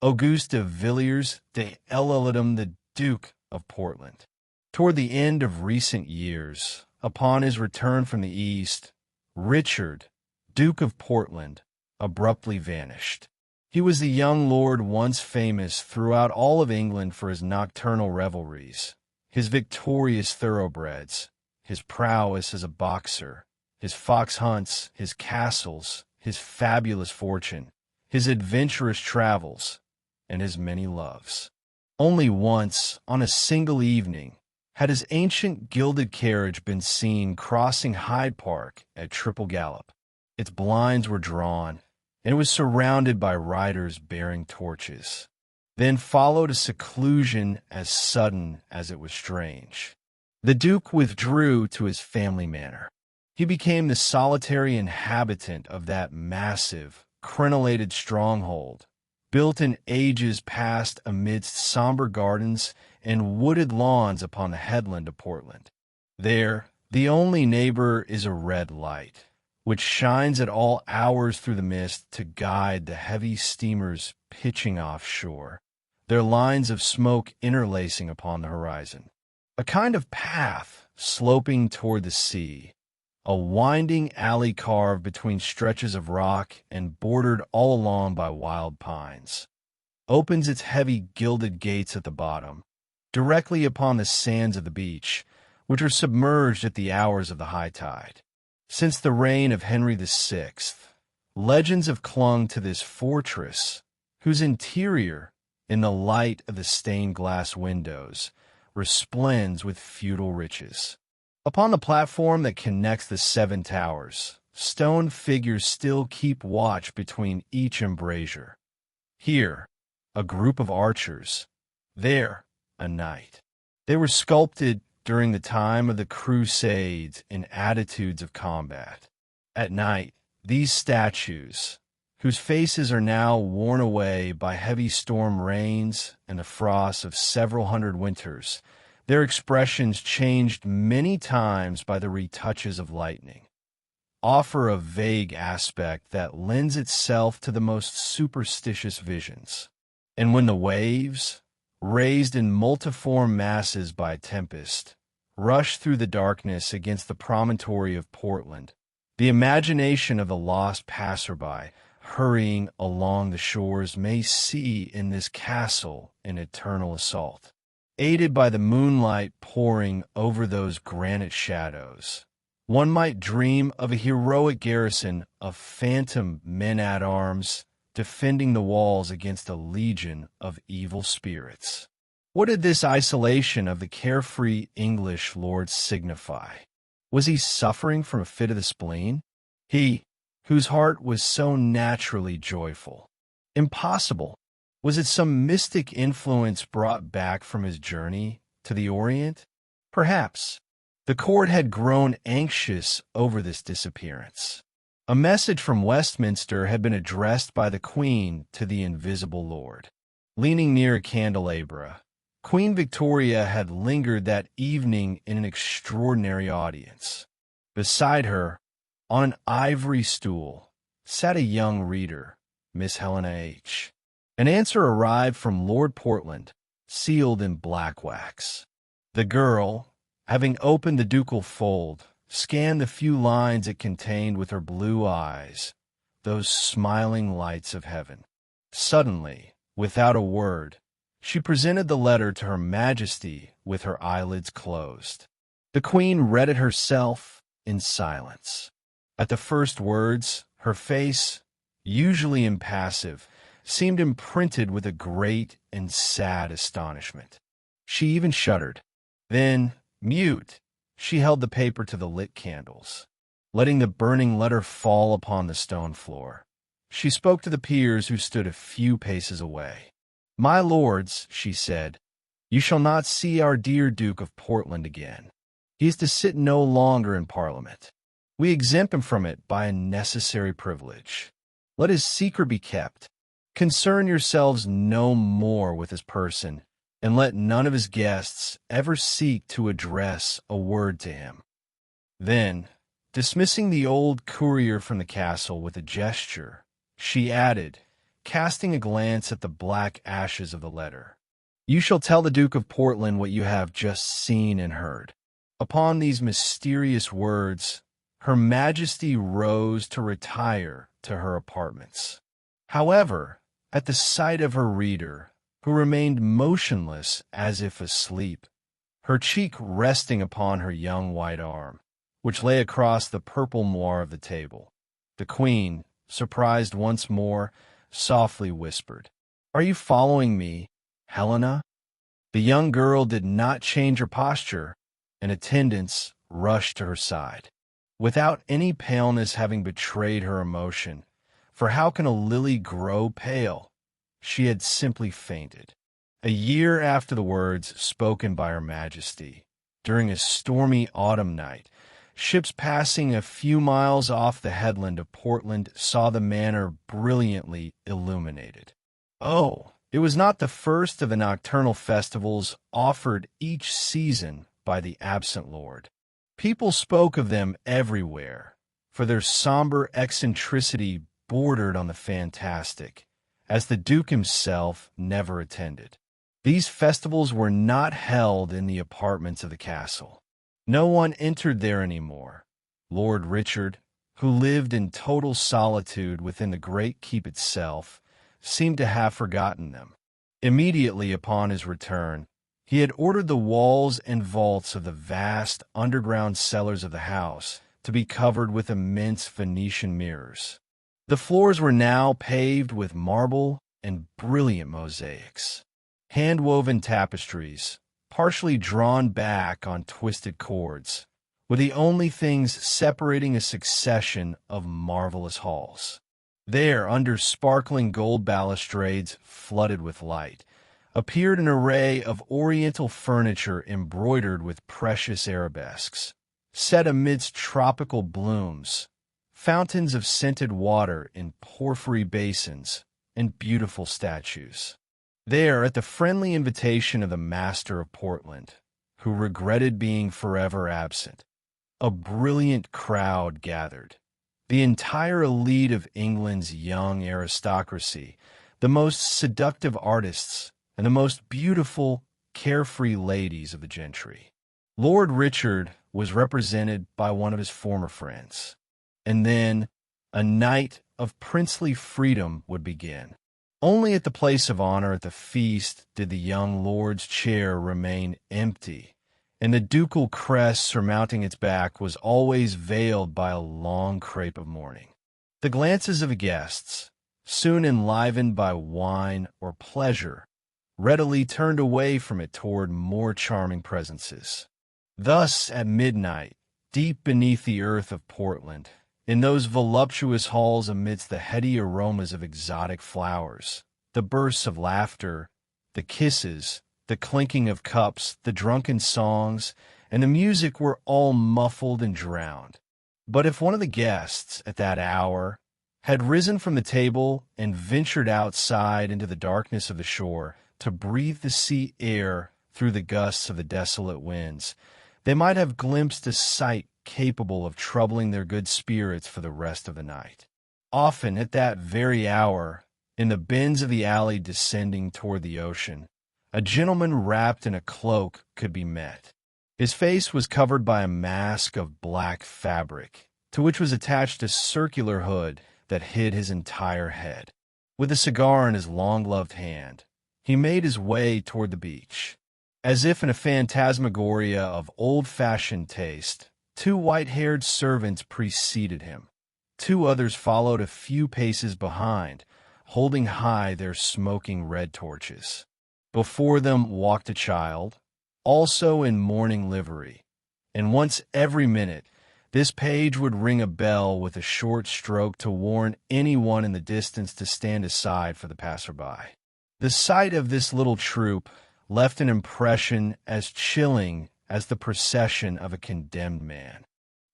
Auguste de Villiers de L'Isle, the Duke of Portland. Toward the end of recent years, upon his return from the East, Richard, Duke of Portland, abruptly vanished. He was the young lord once famous throughout all of England for his nocturnal revelries, his victorious thoroughbreds, his prowess as a boxer, his fox hunts, his castles, his fabulous fortune, his adventurous travels, and his many loves. Only once, on a single evening, had his ancient gilded carriage been seen crossing Hyde Park at triple gallop. Its blinds were drawn, and it was surrounded by riders bearing torches. Then followed a seclusion as sudden as it was strange. The Duke withdrew to his family manor. He became the solitary inhabitant of that massive, crenellated stronghold, built in ages past amidst somber gardens and wooded lawns upon the headland of Portland. There, the only neighbor is a red light, which shines at all hours through the mist to guide the heavy steamers pitching offshore, their lines of smoke interlacing upon the horizon. A kind of path sloping toward the sea, a winding alley carved between stretches of rock and bordered all along by wild pines, opens its heavy gilded gates at the bottom, directly upon the sands of the beach, which are submerged at the hours of the high tide. Since the reign of Henry VI, legends have clung to this fortress, whose interior, in the light of the stained glass windows, resplends with feudal riches. Upon the platform that connects the seven towers, stone figures still keep watch between each embrasure. Here, a group of archers; there, a knight. They were sculpted during the time of the Crusades in attitudes of combat. At night, these statues, whose faces are now worn away by heavy storm rains and the frosts of several hundred winters, their expressions changed many times by the retouches of lightning, offer a vague aspect that lends itself to the most superstitious visions. And when the waves, raised in multiform masses by a tempest, rush through the darkness against the promontory of Portland, the imagination of the lost passerby hurrying along the shores may see in this castle an eternal assault. Aided by the moonlight pouring over those granite shadows, one might dream of a heroic garrison of phantom men-at-arms defending the walls against a legion of evil spirits. What did this isolation of the carefree English lord signify? Was he suffering from a fit of the spleen? He, whose heart was so naturally joyful. Impossible. Was it some mystic influence brought back from his journey to the Orient? Perhaps. The court had grown anxious over this disappearance. A message from Westminster had been addressed by the Queen to the invisible lord. Leaning near a candelabra, Queen Victoria had lingered that evening in an extraordinary audience. Beside her, on an ivory stool, sat a young reader, Miss Helena H. An answer arrived from Lord Portland, sealed in black wax. The girl, having opened the ducal fold, scanned the few lines it contained with her blue eyes, those smiling lights of heaven. Suddenly, without a word, she presented the letter to Her Majesty with her eyelids closed. The Queen read it herself in silence. At the first words, her face, usually impassive, seemed imprinted with a great and sad astonishment. She even shuddered. Then, mute, she held the paper to the lit candles, letting the burning letter fall upon the stone floor. She spoke to the peers who stood a few paces away. "My lords," she said, "you shall not see our dear Duke of Portland again. He is to sit no longer in Parliament. We exempt him from it by a necessary privilege. Let his secret be kept. Concern yourselves no more with his person, and let none of his guests ever seek to address a word to him." Then, dismissing the old courier from the castle with a gesture, she added, casting a glance at the black ashes of the letter. "You shall tell the Duke of Portland what you have just seen and heard." Upon these mysterious words, Her Majesty rose to retire to her apartments. However, at the sight of her reader, who remained motionless as if asleep, her cheek resting upon her young white arm, which lay across the purple moire of the table, the Queen, surprised once more, softly whispered, "Are you following me, Helena?" The young girl did not change her posture, and attendants rushed to her side, without any paleness having betrayed her emotion, for how can a lily grow pale? She had simply fainted. A year after the words spoken by Her Majesty, during a stormy autumn night, ships passing a few miles off the headland of Portland saw the manor brilliantly illuminated. Oh, it was not the first of the nocturnal festivals offered each season by the absent lord. People spoke of them everywhere, for their somber eccentricity bordered on the fantastic, as the Duke himself never attended. These festivals were not held in the apartments of the castle. No one entered there anymore. Lord Richard, who lived in total solitude within the great keep itself, seemed to have forgotten them. Immediately upon his return, he had ordered the walls and vaults of the vast underground cellars of the house to be covered with immense Venetian mirrors. The floors were now paved with marble and brilliant mosaics. Hand-woven tapestries, partially drawn back on twisted cords, were the only things separating a succession of marvelous halls. There, under sparkling gold balustrades flooded with light, appeared an array of oriental furniture embroidered with precious arabesques, set amidst tropical blooms, fountains of scented water in porphyry basins, and beautiful statues. There, at the friendly invitation of the Master of Portland, who regretted being forever absent, a brilliant crowd gathered. The entire elite of England's young aristocracy, the most seductive artists, and the most beautiful, carefree ladies of the gentry. Lord Richard was represented by one of his former friends. And then a night of princely freedom would begin. Only at the place of honor at the feast did the young lord's chair remain empty, and the ducal crest surmounting its back was always veiled by a long crape of mourning. The glances of the guests, soon enlivened by wine or pleasure, readily turned away from it toward more charming presences. Thus, at midnight, deep beneath the earth of Portland, in those voluptuous halls amidst the heady aromas of exotic flowers, the bursts of laughter, the kisses, the clinking of cups, the drunken songs, and the music were all muffled and drowned. But if one of the guests, at that hour, had risen from the table and ventured outside into the darkness of the shore to breathe the sea air through the gusts of the desolate winds, they might have glimpsed a sight capable of troubling their good spirits for the rest of the night. Often, at that very hour, in the bends of the alley descending toward the ocean, a gentleman wrapped in a cloak could be met. His face was covered by a mask of black fabric, to which was attached a circular hood that hid his entire head. With a cigar in his long-gloved hand, he made his way toward the beach. As if in a phantasmagoria of old-fashioned taste, 2 white-haired servants preceded him. 2 others followed a few paces behind, holding high their smoking red torches. Before them walked a child, also in mourning livery, and once every minute this page would ring a bell with a short stroke to warn anyone in the distance to stand aside for the passerby. The sight of this little troop left an impression as chilling as the procession of a condemned man.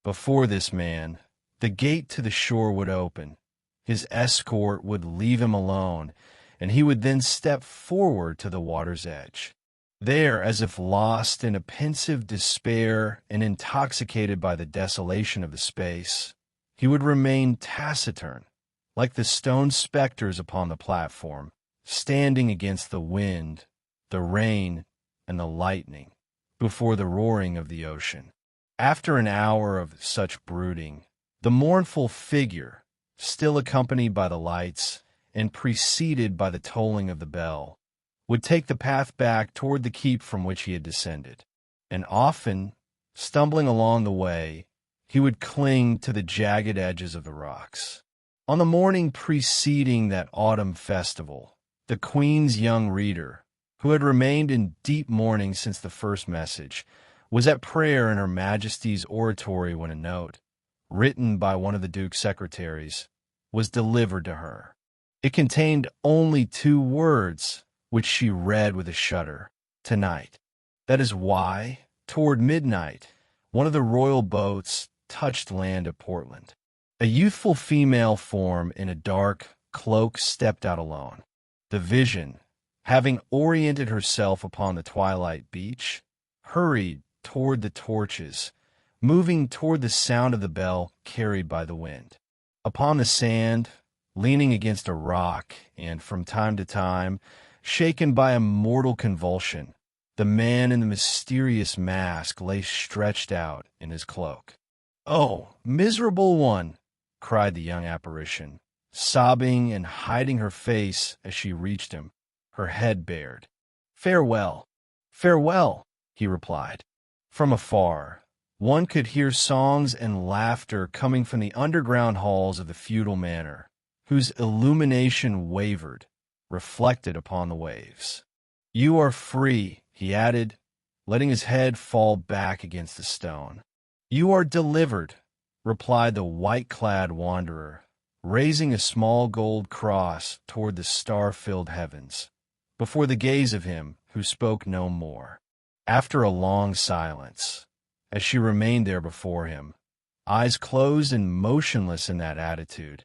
Before this man, the gate to the shore would open, his escort would leave him alone, and he would then step forward to the water's edge. There, as if lost in a pensive despair and intoxicated by the desolation of the space, he would remain taciturn, like the stone specters upon the platform, standing against the wind, the rain, and the lightning, before the roaring of the ocean. After an hour of such brooding, the mournful figure, still accompanied by the lights and preceded by the tolling of the bell, would take the path back toward the keep from which he had descended, and often, stumbling along the way, he would cling to the jagged edges of the rocks. On the morning preceding that autumn festival, the Queen's young reader, who had remained in deep mourning since the first message, was at prayer in Her Majesty's oratory when a note, written by one of the Duke's secretaries, was delivered to her. It contained only 2 words, which she read with a shudder: "Tonight." That is why, toward midnight, one of the royal boats touched land at Portland. A youthful female form in a dark cloak stepped out alone. The vision, having oriented herself upon the twilight beach, hurried toward the torches, moving toward the sound of the bell carried by the wind. Upon the sand, leaning against a rock, and from time to time, shaken by a mortal convulsion, the man in the mysterious mask lay stretched out in his cloak. "Oh, miserable one!" cried the young apparition, sobbing and hiding her face as she reached him, her head bared. "Farewell, farewell," he replied. From afar, one could hear songs and laughter coming from the underground halls of the feudal manor, whose illumination wavered, reflected upon the waves. "You are free," he added, letting his head fall back against the stone. "You are delivered," replied the white-clad wanderer, raising a small gold cross toward the star-filled heavens, before the gaze of him who spoke no more. After a long silence, as she remained there before him, eyes closed and motionless in that attitude,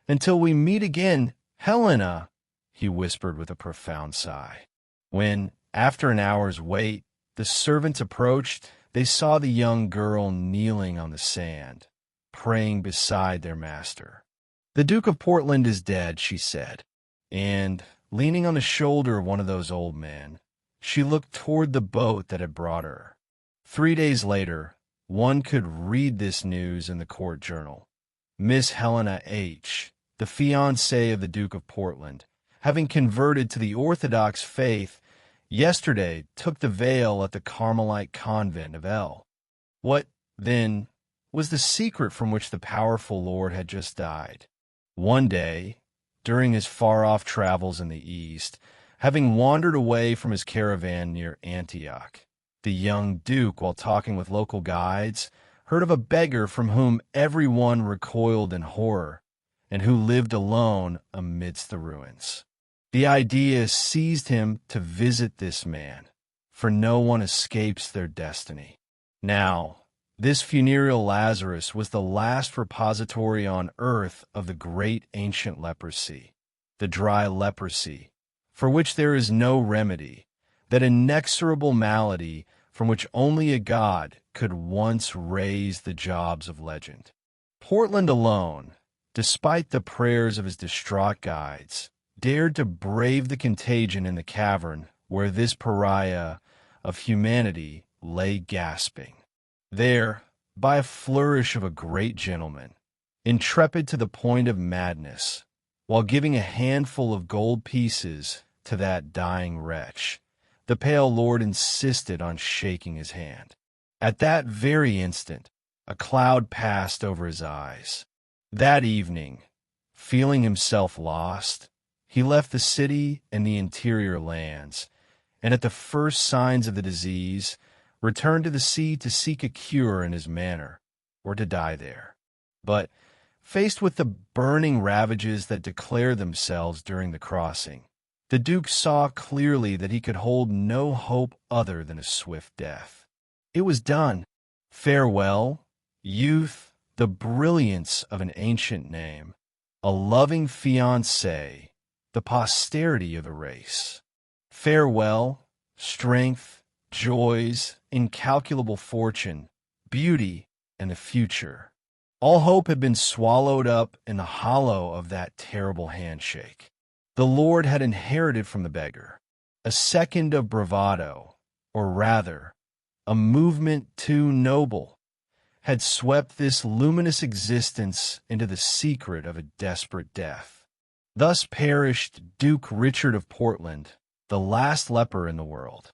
"Until we meet again, Helena," he whispered with a profound sigh. When, after an hour's wait, the servants approached, they saw the young girl kneeling on the sand, praying beside their master. "The Duke of Portland is dead," she said, and, leaning on the shoulder of one of those old men, she looked toward the boat that had brought her. 3 days later, one could read this news in the court journal. Miss Helena H., the fiancée of the Duke of Portland, having converted to the Orthodox faith, yesterday took the veil at the Carmelite convent of L. What, then, was the secret from which the powerful lord had just died? One day, during his far-off travels in the East, having wandered away from his caravan near Antioch, the young duke, while talking with local guides, heard of a beggar from whom every one recoiled in horror, and who lived alone amidst the ruins. The idea seized him to visit this man, for no one escapes their destiny. Now, this funereal Lazarus was the last repository on earth of the great ancient leprosy, the dry leprosy, for which there is no remedy, that inexorable malady from which only a god could once raise the jobs of legend. Portland alone, despite the prayers of his distraught guides, dared to brave the contagion in the cavern where this pariah of humanity lay gasping. There, by a flourish of a great gentleman, intrepid to the point of madness, while giving a handful of gold pieces to that dying wretch, the pale lord insisted on shaking his hand. At that very instant, a cloud passed over his eyes. That evening, feeling himself lost, he left the city and the interior lands, and at the first signs of the disease, returned to the sea to seek a cure in his manor, or to die there. But, faced with the burning ravages that declare themselves during the crossing, the Duke saw clearly that he could hold no hope other than a swift death. It was done. Farewell, youth, the brilliance of an ancient name, a loving fiancé, the posterity of the race. Farewell, strength, joys, incalculable fortune, beauty, and the future. All hope had been swallowed up in the hollow of that terrible handshake. The Lord had inherited from the beggar a second of bravado, or rather, a movement too noble, had swept this luminous existence into the secret of a desperate death. Thus perished Duke Richard of Portland, the last leper in the world.